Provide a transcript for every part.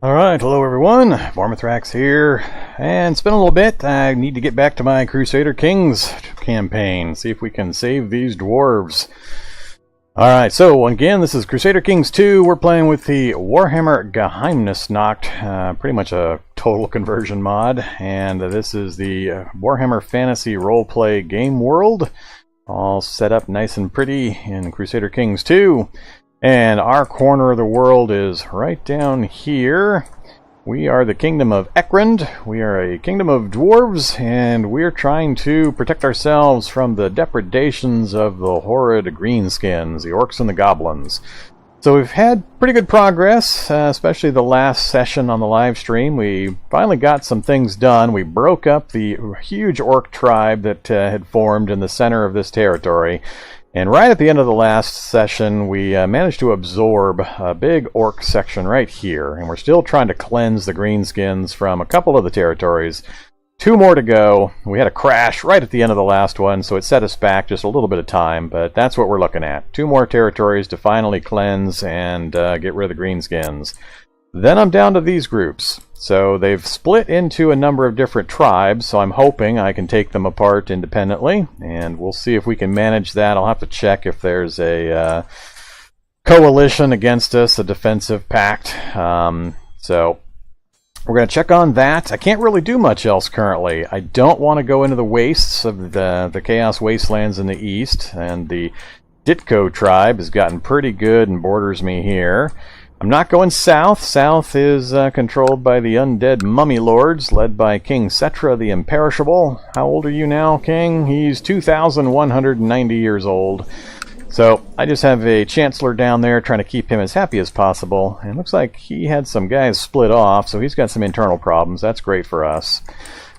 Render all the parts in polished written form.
Alright, hello everyone, Vormithrax here, and it's been a little bit. I need to get back to my Crusader Kings campaign, see if we can save these dwarves. Alright, so again, this is Crusader Kings 2. We're playing with the Warhammer Geheimnisnacht, pretty much a total conversion mod, and this is the Warhammer Fantasy Roleplay game world, all set up nice and pretty in Crusader Kings 2. And our corner of the world is right down here. We are the Kingdom of Ekrend. We are a kingdom of dwarves, and we're trying to protect ourselves from the depredations of the horrid greenskins, the orcs and the goblins. So we've had pretty good progress, especially the last session on the live stream. We finally got some things done. We broke up the huge orc tribe that had formed in the center of this territory. And right at the end of the last session, we managed to absorb a big orc section right here. And we're still trying to cleanse the greenskins from a couple of the territories. 2 more to go. We had a crash right at the end of the last one, so it set us back just a little bit of time. But that's what we're looking at. 2 more territories to finally cleanse and get rid of the greenskins. Then I'm down to these groups. So they've split into a number of different tribes, so I'm hoping I can take them apart independently, and we'll see if we can manage that. I'll have to check if there's a coalition against us, a defensive pact. So we're going to check on that. I can't really do much else currently. I don't want to go into the wastes of the Chaos Wastelands in the east, and the Ditko tribe has gotten pretty good and borders me here. I'm not going south. South is controlled by the undead mummy lords, led by King Setra the Imperishable. How old are you now, King? He's 2,190 years old. So I just have a chancellor down there trying to keep him as happy as possible. And it looks like he had some guys split off, so he's got some internal problems. That's great for us.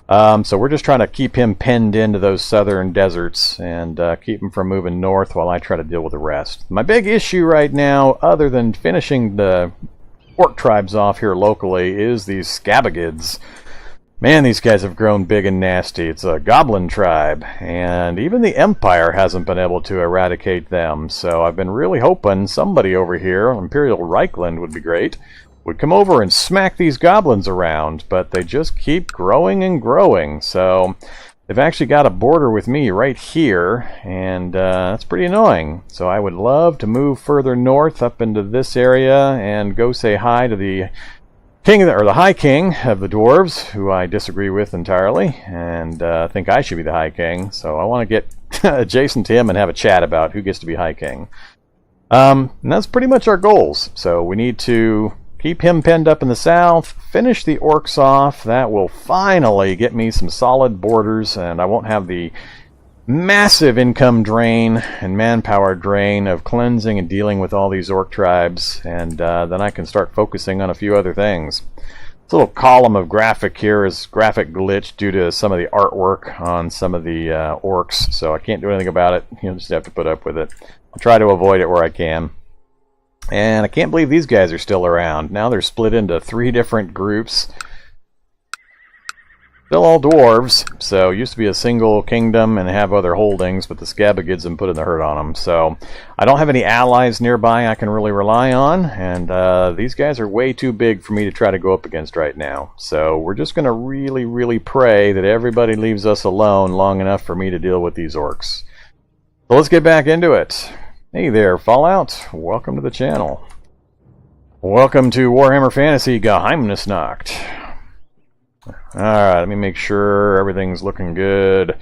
So we're just trying to keep him penned into those southern deserts and keep him from moving north while I try to deal with the rest. My big issue right now, other than finishing the orc tribes off here locally, is these scabagids. Man, these guys have grown big and nasty. It's a goblin tribe, and even the Empire hasn't been able to eradicate them. So I've been really hoping somebody over here, Imperial Reichland would be great, would come over and smack these goblins around, but they just keep growing and growing. So they've actually got a border with me right here, and that's pretty annoying. So I would love to move further north up into this area and go say hi to the king of the High King of the dwarves, who I disagree with entirely, and think I should be the High King. So I want to get adjacent to him and have a chat about who gets to be High King. And that's pretty much our goals. So we need to keep him penned up in the south, finish the orcs off. That will finally get me some solid borders, and I won't have the massive income drain and manpower drain of cleansing and dealing with all these orc tribes, and then I can start focusing on a few other things. This little column of graphic here is graphic glitch due to some of the artwork on some of the orcs, so I can't do anything about it. You'll just have to put up with it. I'll try to avoid it where I can. And I can't believe these guys are still around. Now they're split into 3 different groups. Still all dwarves, so used to be a single kingdom and have other holdings, but the scabagids have put in the hurt on them. So I don't have any allies nearby I can really rely on, and these guys are way too big for me to try to go up against right now. So we're just going to really, really pray that everybody leaves us alone long enough for me to deal with these orcs. So let's get back into it. Hey there, Fallout. Welcome to the channel. Welcome to Warhammer Fantasy Geheimnisnacht. Alright, let me make sure everything's looking good.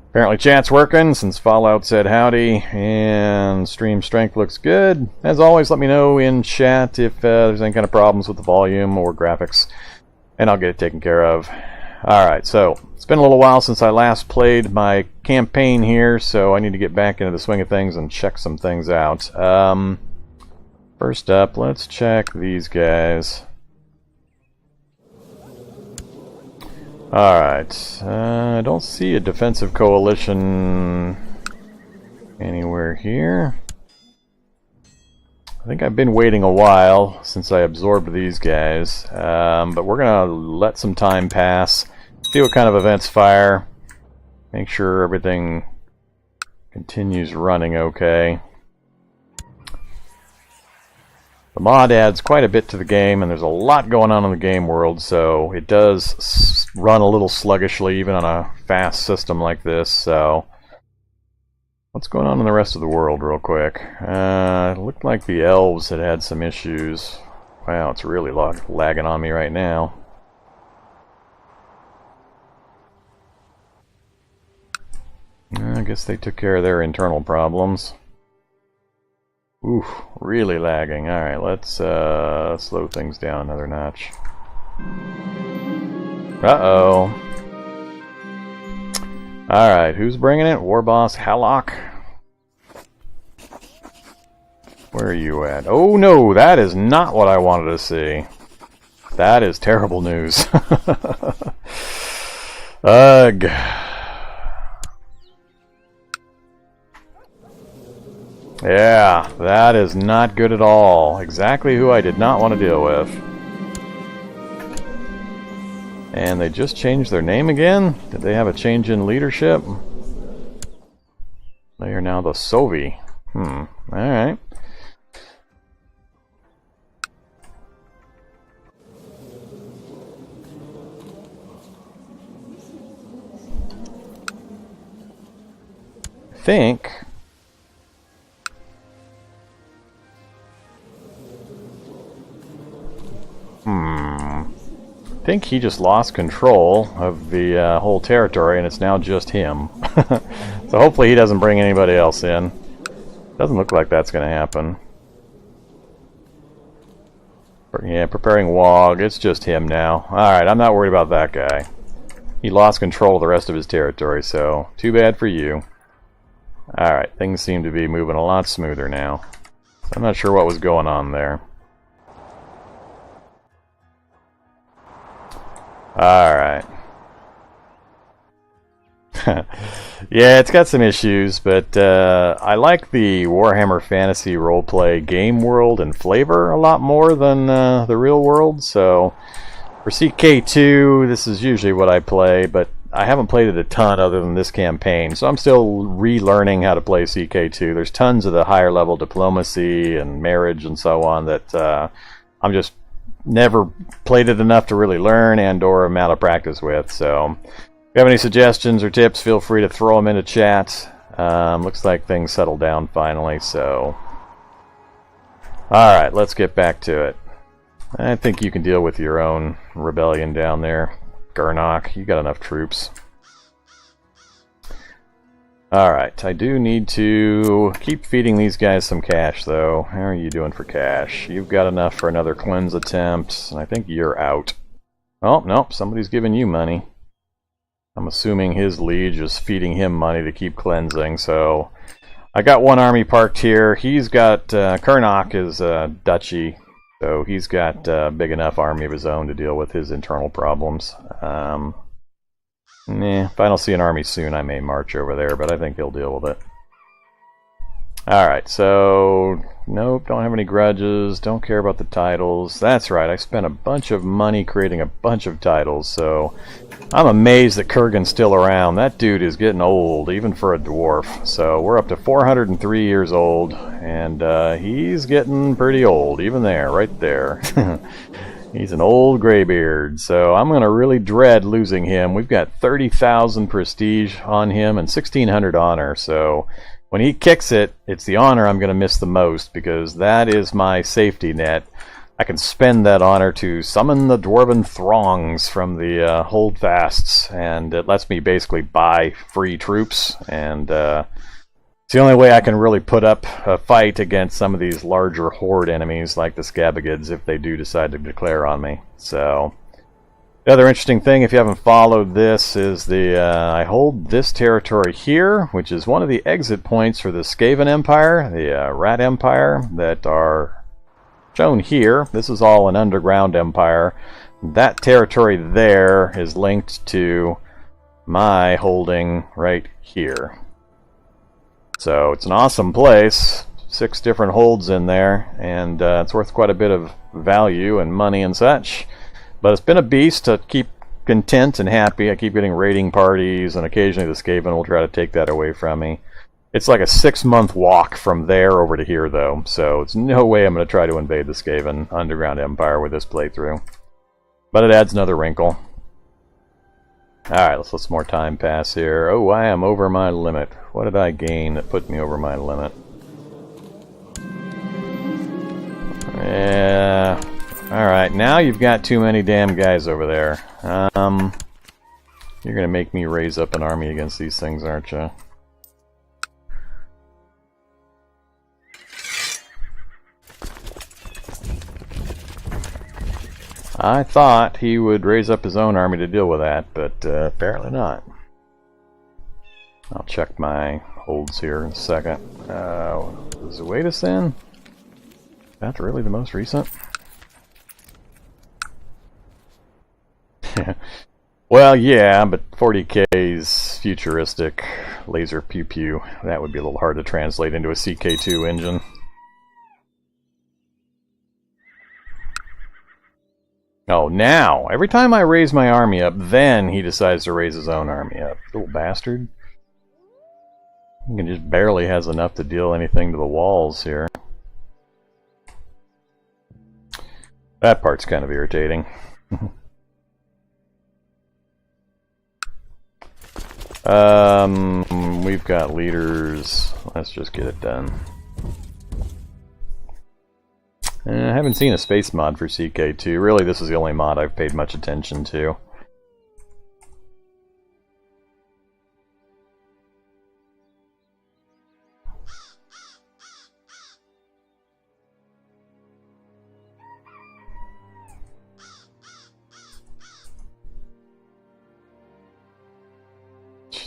Apparently chat's working since Fallout said howdy, and stream strength looks good. As always, let me know in chat if there's any kind of problems with the volume or graphics, and I'll get it taken care of. Alright, so it's been a little while since I last played my campaign here, so I need to get back into the swing of things and check some things out. First up, let's check these guys. Alright, I don't see a defensive coalition anywhere here. I think I've been waiting a while since I absorbed these guys, but we're going to let some time pass, see what kind of events fire, make sure everything continues running okay. The mod adds quite a bit to the game, and there's a lot going on in the game world, so it does run a little sluggishly even on a fast system like this. So what's going on in the rest of the world real quick? It looked like the elves had some issues. Wow, it's really lagging on me right now. I guess they took care of their internal problems. Oof, really lagging. Alright, let's slow things down another notch. Uh-oh. Alright, who's bringing it? War Boss Hallock? Where are you at? Oh no, that is not what I wanted to see. That is terrible news. Ugh. Yeah, that is not good at all. Exactly who I did not want to deal with. And they just changed their name again? Did they have a change in leadership? They are now the Sovi. Alright. I think... I think he just lost control of the whole territory, and it's now just him. So hopefully he doesn't bring anybody else in. Doesn't look like that's going to happen. Yeah, preparing Wog. It's just him now. Alright, I'm not worried about that guy. He lost control of the rest of his territory, so too bad for you. Alright, things seem to be moving a lot smoother now. So I'm not sure what was going on there. Alright. Yeah, it's got some issues, but I like the Warhammer Fantasy roleplay game world and flavor a lot more than the real world, so for CK2, this is usually what I play, but I haven't played it a ton other than this campaign, so I'm still relearning how to play CK2. There's tons of the higher level diplomacy and marriage and so on that I'm just never played it enough to really learn and or amount of practice with. So if you have any suggestions or tips, feel free to throw them into chat. Looks like things settled down finally, so alright, let's get back to it. I think you can deal with your own rebellion down there. Gernok, you got enough troops. Alright, I do need to keep feeding these guys some cash, though. How are you doing for cash? You've got enough for another cleanse attempt, and I think you're out. Oh, nope, somebody's giving you money. I'm assuming his liege is feeding him money to keep cleansing, so... I got one army parked here. He's got... Gernok is duchy, so he's got a big enough army of his own to deal with his internal problems. If I don't see an army soon, I may march over there, but I think he'll deal with it. Alright, so... Nope, don't have any grudges, don't care about the titles. That's right, I spent a bunch of money creating a bunch of titles, so... I'm amazed that Kurgan's still around. That dude is getting old, even for a dwarf. So we're up to 403 years old, and he's getting pretty old, even there, right there. He's an old graybeard, so I'm going to really dread losing him. We've got 30,000 prestige on him and 1,600 honor, so when he kicks it, it's the honor I'm going to miss the most, because that is my safety net. I can spend that honor to summon the Dwarven Throngs from the holdfasts, and it lets me basically buy free troops, and it's the only way I can really put up a fight against some of these larger horde enemies like the Scabagids if they do decide to declare on me. So, the other interesting thing, if you haven't followed this, is the I hold this territory here, which is one of the exit points for the Skaven Empire, the Rat Empire, that are shown here. This is all an underground empire. That territory there is linked to my holding right here. So it's an awesome place. 6 different holds in there, and it's worth quite a bit of value and money and such. But it's been a beast to keep content and happy. I keep getting raiding parties, and occasionally the Skaven will try to take that away from me. It's like a 6-month walk from there over to here, though, so it's no way I'm going to try to invade the Skaven Underground Empire with this playthrough. But it adds another wrinkle. Alright, let's let some more time pass here. Oh, I am over my limit. What did I gain that put me over my limit? Yeah. Alright, now you've got too many damn guys over there. You're gonna make me raise up an army against these things, aren't you? I thought he would raise up his own army to deal with that, but apparently not. I'll check my holds here in a second. Does it wait us in? That's really the most recent? Well, yeah, but 40K's futuristic laser pew pew. That would be a little hard to translate into a CK2 engine. Oh, now! Every time I raise my army up, then he decides to raise his own army up. Little bastard. He just barely has enough to deal anything to the walls here. That part's kind of irritating. We've got leaders. Let's just get it done. I haven't seen a space mod for CK2. Really, this is the only mod I've paid much attention to.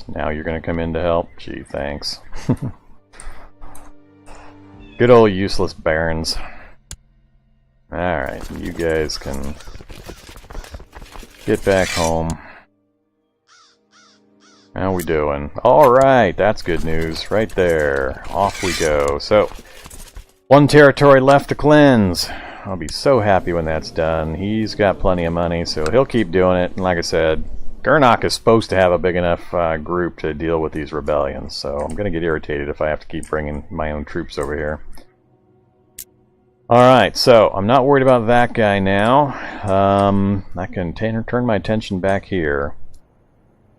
Now you're gonna come in to help? Gee, thanks. Good old useless barons. Alright, you guys can get back home. How we doing? Alright, that's good news. Right there. Off we go. So, one territory left to cleanse. I'll be so happy when that's done. He's got plenty of money, so he'll keep doing it. And like I said, Gernok is supposed to have a big enough group to deal with these rebellions, so I'm going to get irritated if I have to keep bringing my own troops over here. Alright, so I'm not worried about that guy now. I can turn my attention back here.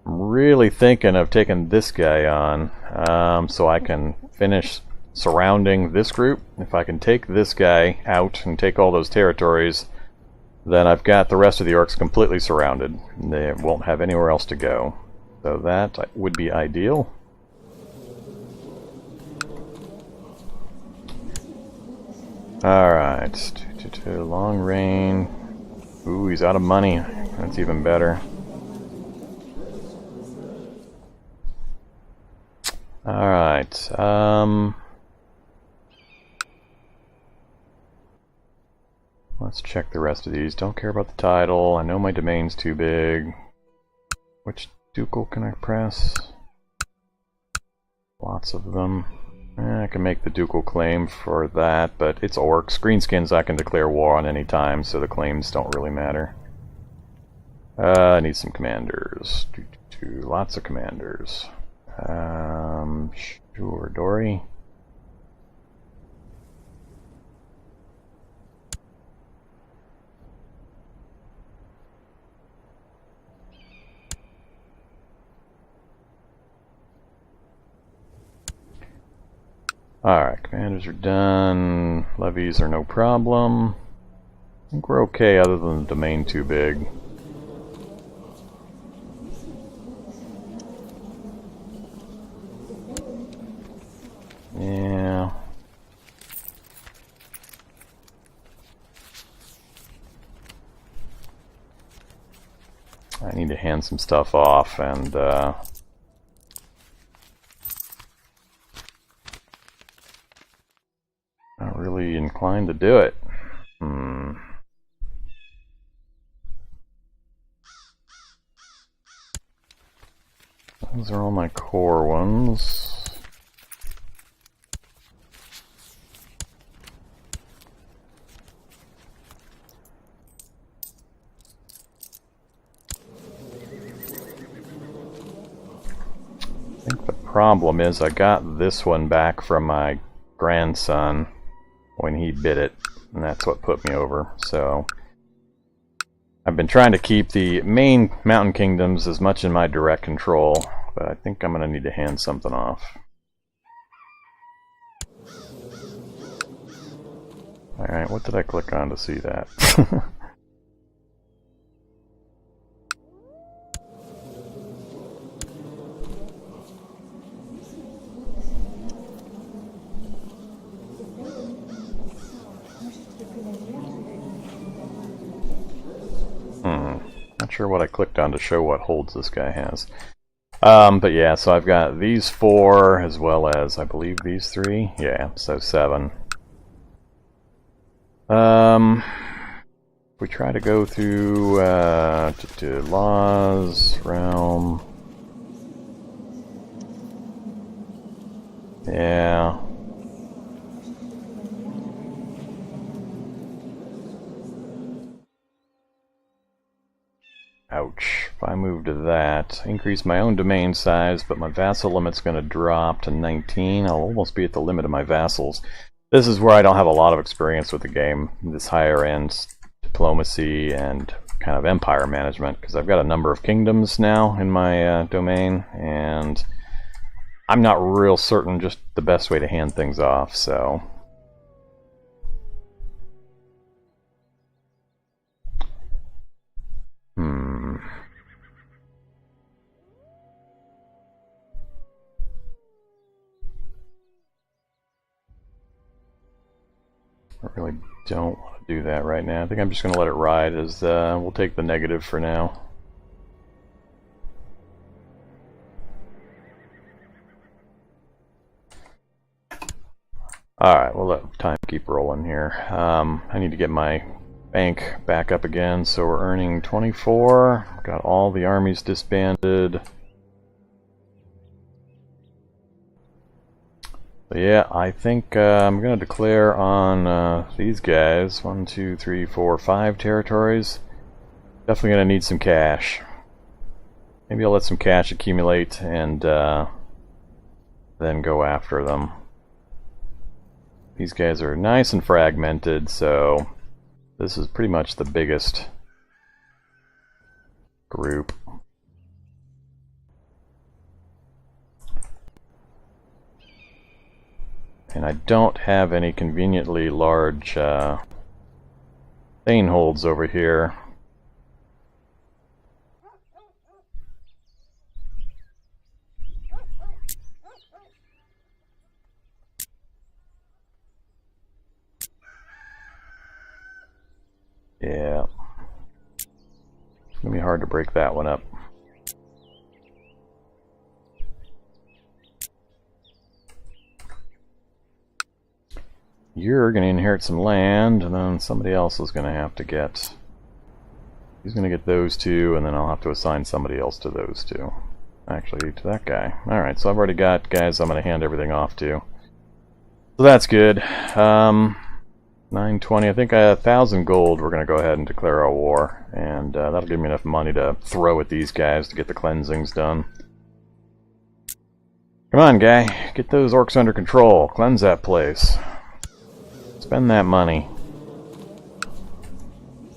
I'm really thinking of taking this guy on, so I can finish surrounding this group. If I can take this guy out and take all those territories, then I've got the rest of the orcs completely surrounded. They won't have anywhere else to go. So that would be ideal. Alright, long range. Ooh, he's out of money. That's even better. Alright, let's check the rest of these. Don't care about the title. I know my domain's too big. Which ducal can I press? Lots of them. I can make the ducal claim for that, but it's orcs. Greenskins I can declare war on any time, so the claims don't really matter. I need some commanders. Lots of commanders. Sure, Dory. Alright, commanders are done. Levies are no problem. I think we're okay other than the domain too big. Yeah. I need to hand some stuff off and not really inclined to do it. Those are all my core ones. problem is I got this one back from my grandson when he bit it, and that's what put me over. So I've been trying to keep the main mountain kingdoms as much in my direct control, but I think I'm going to need to hand something off. Alright, what did I click on to see that? Not sure what I clicked on to show what holds this guy has. But yeah, so I've got these 4 as well as, I believe, these 3. Yeah, so 7. We try to go through to laws, realm. Yeah. Ouch. If I move to that, increase my own domain size, but my vassal limit's going to drop to 19. I'll almost be at the limit of my vassals. This is where I don't have a lot of experience with the game, this higher end diplomacy and kind of empire management, because I've got a number of kingdoms now in my domain, and I'm not real certain just the best way to hand things off, so... I really don't want to do that right now. I think I'm just going to let it ride, as we'll take the negative for now. Alright, we'll let time keep rolling here. I need to get my bank back up again, so we're earning 24. Got all the armies disbanded. So yeah, I think I'm going to declare on these guys 1, 2, 3, 4, 5 territories. Definitely going to need some cash. Maybe I'll let some cash accumulate and then go after them. These guys are nice and fragmented, so this is pretty much the biggest group. And I don't have any conveniently large thane holds over here. Yeah. It's going to be hard to break that one up. You're going to inherit some land, and then somebody else is going to have to get... He's going to get those 2, and then I'll have to assign somebody else to those 2. Actually, to that guy. Alright, so I've already got guys I'm going to hand everything off to. So that's good. 920, I think 1,000 gold we're going to go ahead and declare our war. And that'll give me enough money to throw at these guys to get the cleansings done. Come on, guy. Get those orcs under control. Cleanse that place. Spend that money.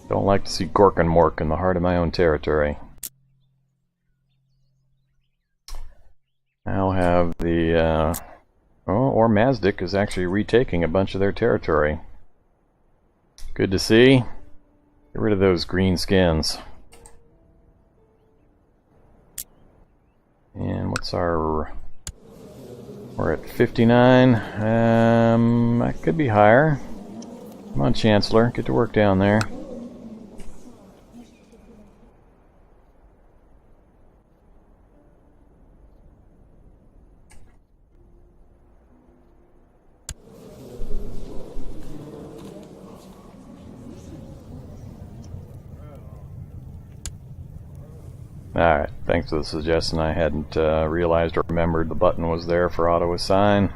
Don't like to see Gork and Mork in the heart of my own territory. I'll have the... or Mazdik is actually retaking a bunch of their territory. Good to see. Get rid of those green skins. And what's our... We're at 59. That could be higher. Come on, Chancellor. Get to work down there. Alright, thanks for the suggestion. I hadn't realized or remembered the button was there for auto-assign.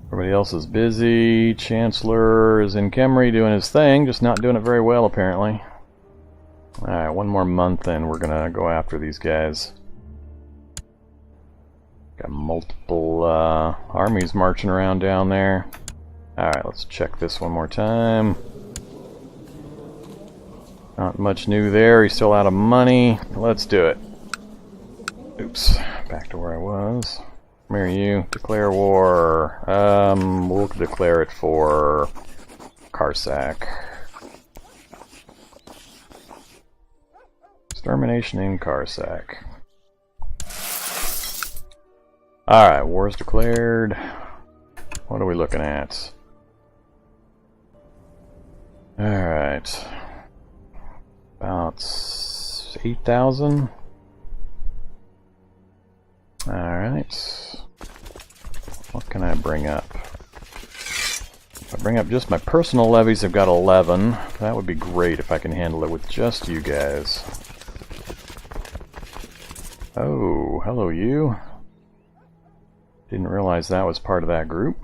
Everybody else is busy. Chancellor is in Kemri doing his thing, just not doing it very well apparently. Alright, one more month and we're gonna go after these guys. Got multiple armies marching around down there. Alright, let's check this one more time. Not much new there. He's still out of money. Let's do it. Oops. Back to where I was. Come here, you. Declare war. We'll declare it for Karsak. Extermination in Karsak. Alright, war's declared. What are we looking at? Alright. About 8,000. Alright. What can I bring up? If I bring up just my personal levies, I've got 11. That would be great if I can handle it with just you guys. Oh, hello you. Didn't realize that was part of that group.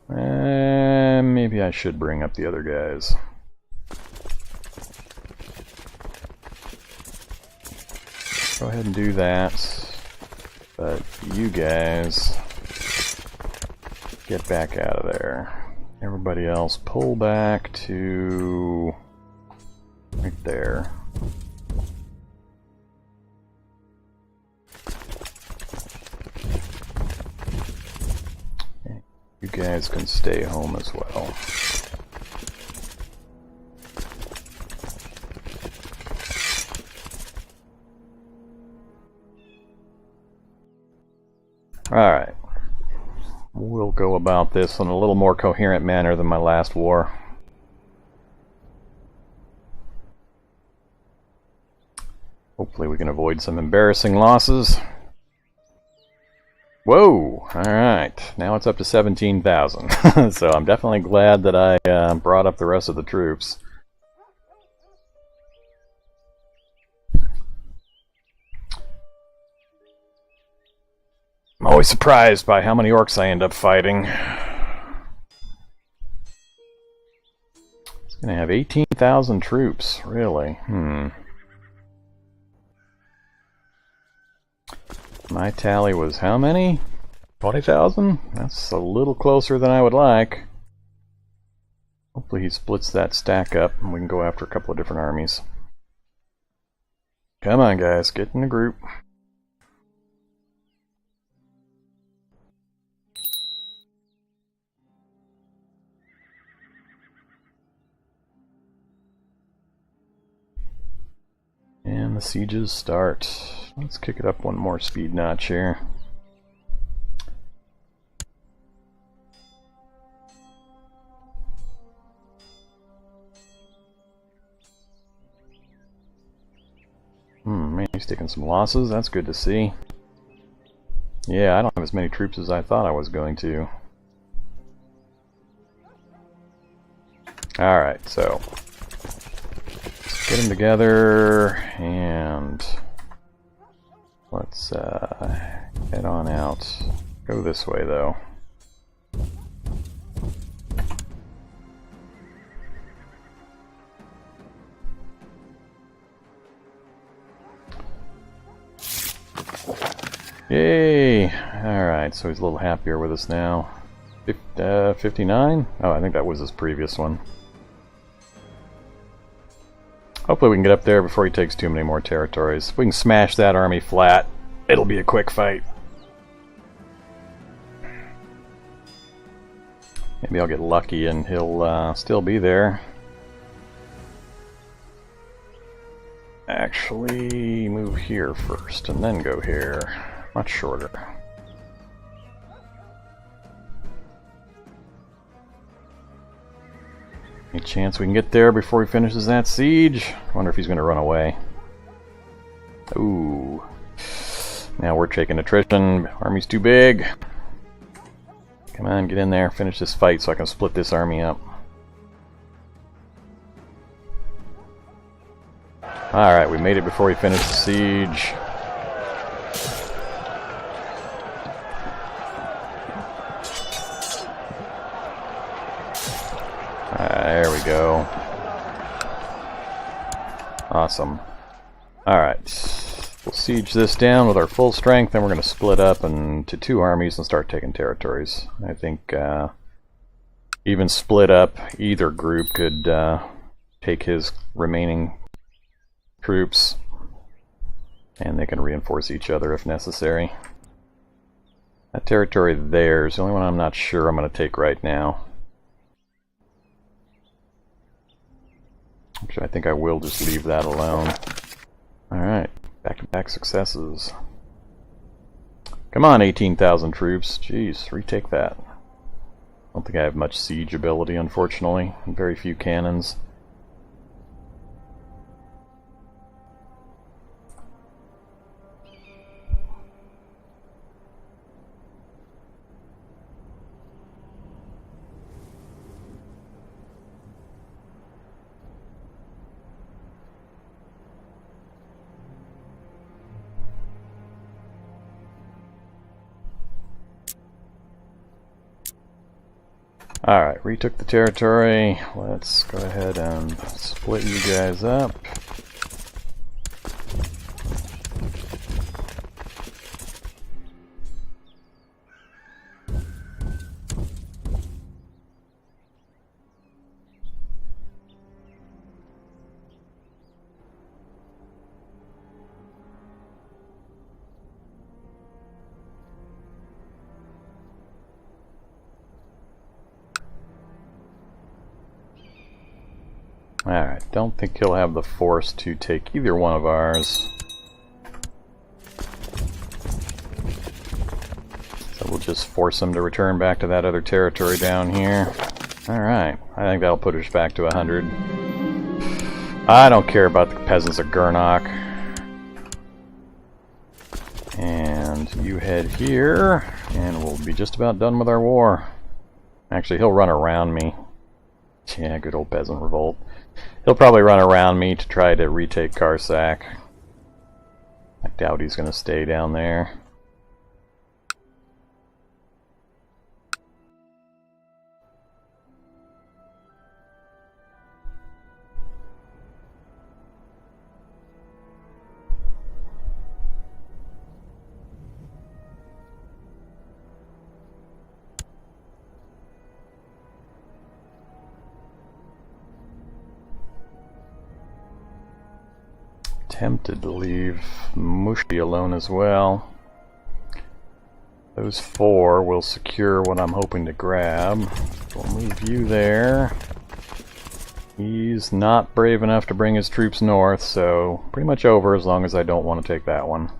Maybe I should bring up the other guys. Go ahead and do that. But you guys get back out of there. Everybody else pull back to right there. You guys can stay home as well. Alright. We'll go about this in a little more coherent manner than my last war. Hopefully we can avoid some embarrassing losses. Whoa! Alright, now it's up to 17,000. So I'm definitely glad that I brought up the rest of the troops. I'm always surprised by how many orcs I end up fighting. It's gonna have 18,000 troops, really. My tally was how many? 20,000? That's a little closer than I would like. Hopefully he splits that stack up and we can go after a couple of different armies. Come on guys, get in a group. And the sieges start. Let's kick it up one more speed notch here. Man, he's taking some losses. That's good to see. Yeah, I don't have as many troops as I thought I was going to. Alright, so get them together and let's head on out. Go this way though. Yay! Alright, so he's a little happier with us now. 59? Oh, I think that was his previous one. Hopefully we can get up there before he takes too many more territories. If we can smash that army flat, it'll be a quick fight. Maybe I'll get lucky and he'll still be there. Actually, move here first and then go here. Much shorter. Any chance we can get there before he finishes that siege? I wonder if he's going to run away. Ooh. Now we're taking attrition. Army's too big. Come on, get in there. Finish this fight so I can split this army up. Alright, we made it before he finished the siege. There we go. Awesome. Alright. We'll siege this down with our full strength, then we're going to split up into 2 armies and start taking territories. I think even split up, either group could take his remaining troops, and they can reinforce each other if necessary. That territory there is the only one I'm not sure I'm going to take right now. Actually, I think I will just leave that alone. Alright, back-to-back successes. Come on, 18,000 troops. Jeez, retake that. I don't think I have much siege ability, unfortunately, and very few cannons. Alright, retook the territory. Let's go ahead and split you guys up. Alright, don't think he'll have the force to take either one of ours. So we'll just force him to return back to that other territory down here. Alright, I think that'll put us back to 100. I don't care about the peasants of Gernach. And you head here, and we'll be just about done with our war. Actually, he'll run around me. Yeah, good old peasant revolt. He'll probably run around me to try to retake Karsak. I doubt he's going to stay down there. Tempted to leave Mushi alone as well. Those 4 will secure what I'm hoping to grab. We'll move you there. He's not brave enough to bring his troops north, so pretty much over as long as I don't want to take that one.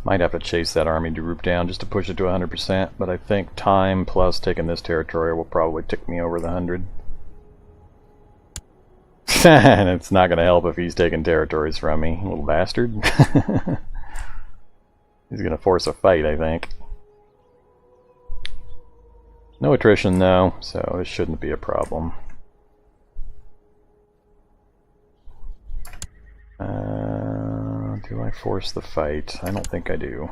Might have to chase that army group down just to push it to 100%, but I think time plus taking this territory will probably tick me over the 100. And it's not going to help if he's taking territories from me, little bastard. He's going to force a fight, I think. No attrition, though, so this shouldn't be a problem. Do I force the fight? I don't think I do.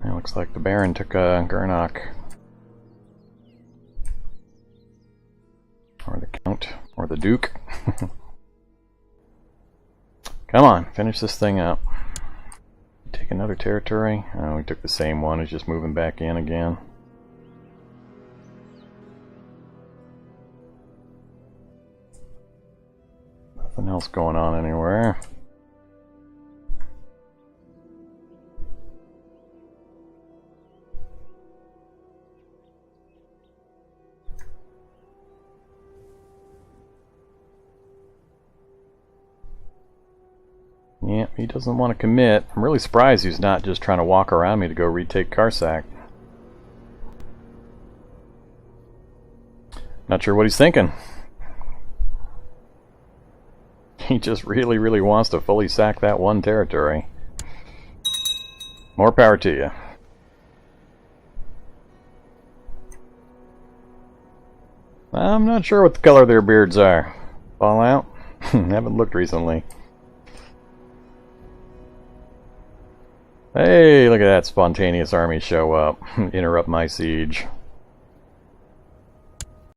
It looks like the Baron took Gernach. Or the Count. Or the Duke. Come on, finish this thing up. Take another territory. Oh, we took the same one. It's just moving back in again. Nothing else going on anywhere. Yeah, he doesn't want to commit. I'm really surprised he's not just trying to walk around me to go retake Karsak. Not sure what he's thinking. He just really wants to fully sack that one territory. More power to you. I'm not sure what the color of their beards are. Fallout? Haven't looked recently. Hey, look at that spontaneous army show up. Interrupt my siege.